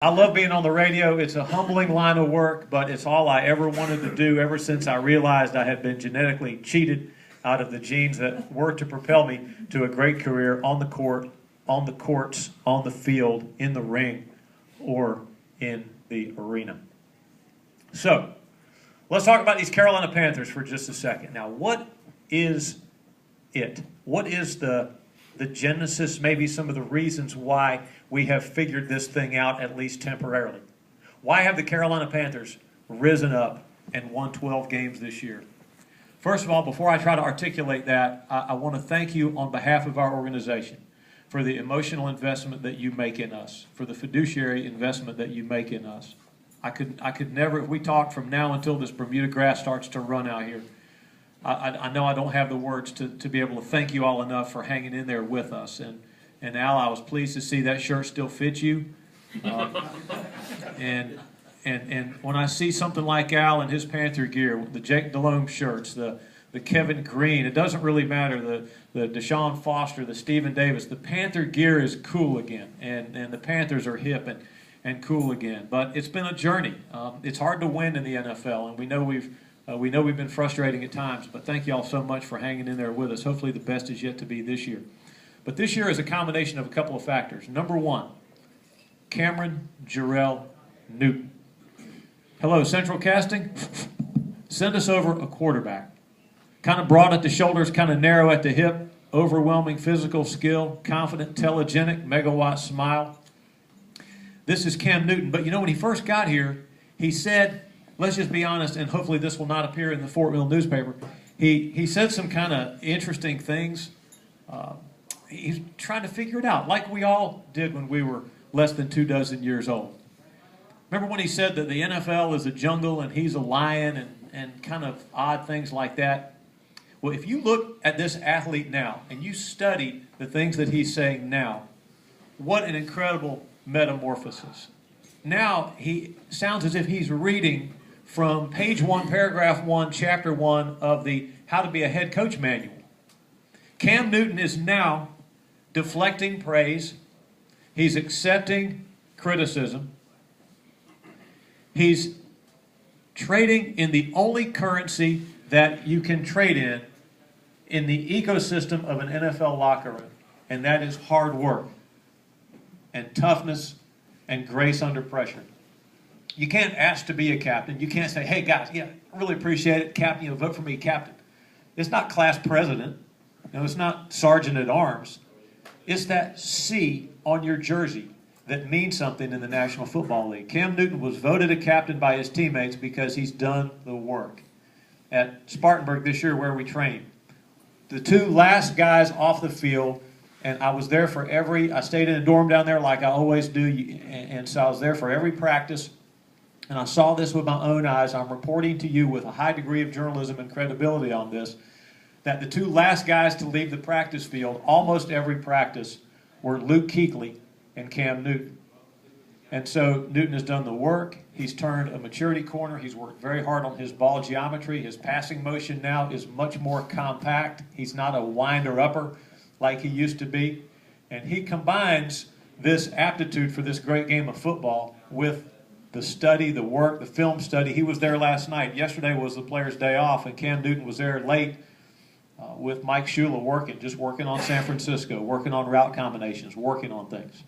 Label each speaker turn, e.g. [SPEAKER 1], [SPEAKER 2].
[SPEAKER 1] I love being on the radio. It's a humbling line of work, but it's all I ever wanted to do ever since I realized I had been genetically cheated out of the genes that were to propel me to a great career on the court, on the courts, on the field, in the ring, or in the arena. So, let's talk about these Carolina Panthers for just a second. Now, what is it? What is the genesis, maybe some of the reasons why we have figured this thing out, at least temporarily? Why have the Carolina Panthers risen up and won 12 games this year? First of all, before I try to articulate that, I want to thank you on behalf of our organization for the emotional investment that you make in us, for the fiduciary investment that you make in us. I could never, if we talk from now until this Bermuda grass starts to run out here, I know I don't have the words to be able to thank you all enough for hanging in there with us. And Al, I was pleased to see that shirt still fits you. And when I see something like Al in his Panther gear, the Jake Delhomme shirts, the Kevin Green, it doesn't really matter, the Deshaun Foster, the Stephen Davis, the Panther gear is cool again. And the Panthers are hip and cool again. But it's been a journey. It's hard to win in the NFL, and we know we've been frustrating at times, but thank you all so much for hanging in there with us. Hopefully the best is yet to be this year. But this year is a combination of a couple of factors. Number one, Cameron Jarrell Newton. Hello, Central Casting. Send us over a quarterback. Kind of broad at the shoulders, kind of narrow at the hip, overwhelming physical skill, confident, telegenic, megawatt smile. This is Cam Newton. But you know, when he first got here, he said, let's just be honest, and hopefully this will not appear in the Fort Mill newspaper. He said some kind of interesting things. He's trying to figure it out, like we all did when we were less than 24 years old. Remember when he said that the NFL is a jungle and he's a lion and kind of odd things like that? Well, if you look at this athlete now and you study the things that he's saying now, what an incredible metamorphosis. Now he sounds as if he's reading from page 1, paragraph 1, chapter 1 of the How to Be a Head Coach manual. Cam Newton is now deflecting praise. He's accepting criticism. He's trading in the only currency that you can trade in the ecosystem of an NFL locker room, and that is hard work and toughness and grace under pressure. You can't ask to be a captain. You can't say, hey, guys, yeah, I really appreciate it. Captain, vote for me, captain. It's not class president. No, it's not sergeant at arms. It's that C on your jersey that means something in the National Football League. Cam Newton was voted a captain by his teammates because he's done the work. At Spartanburg this year, where we trained, the two last guys off the field, and I was there for I stayed in a dorm down there like I always do, and so I was there for every practice. And I saw this with my own eyes. I'm reporting to you with a high degree of journalism and credibility on this, that the two last guys to leave the practice field, almost every practice, were Luke Kuechly and Cam Newton. And so Newton has done the work. He's turned a maturity corner. He's worked very hard on his ball geometry. His passing motion now is much more compact. He's not a winder-upper like he used to be. And he combines this aptitude for this great game of football with the study, the work, the film study. He was there last night. Yesterday was the players' day off, and Cam Newton was there late with Mike Shula working on San Francisco, working on route combinations, working on things.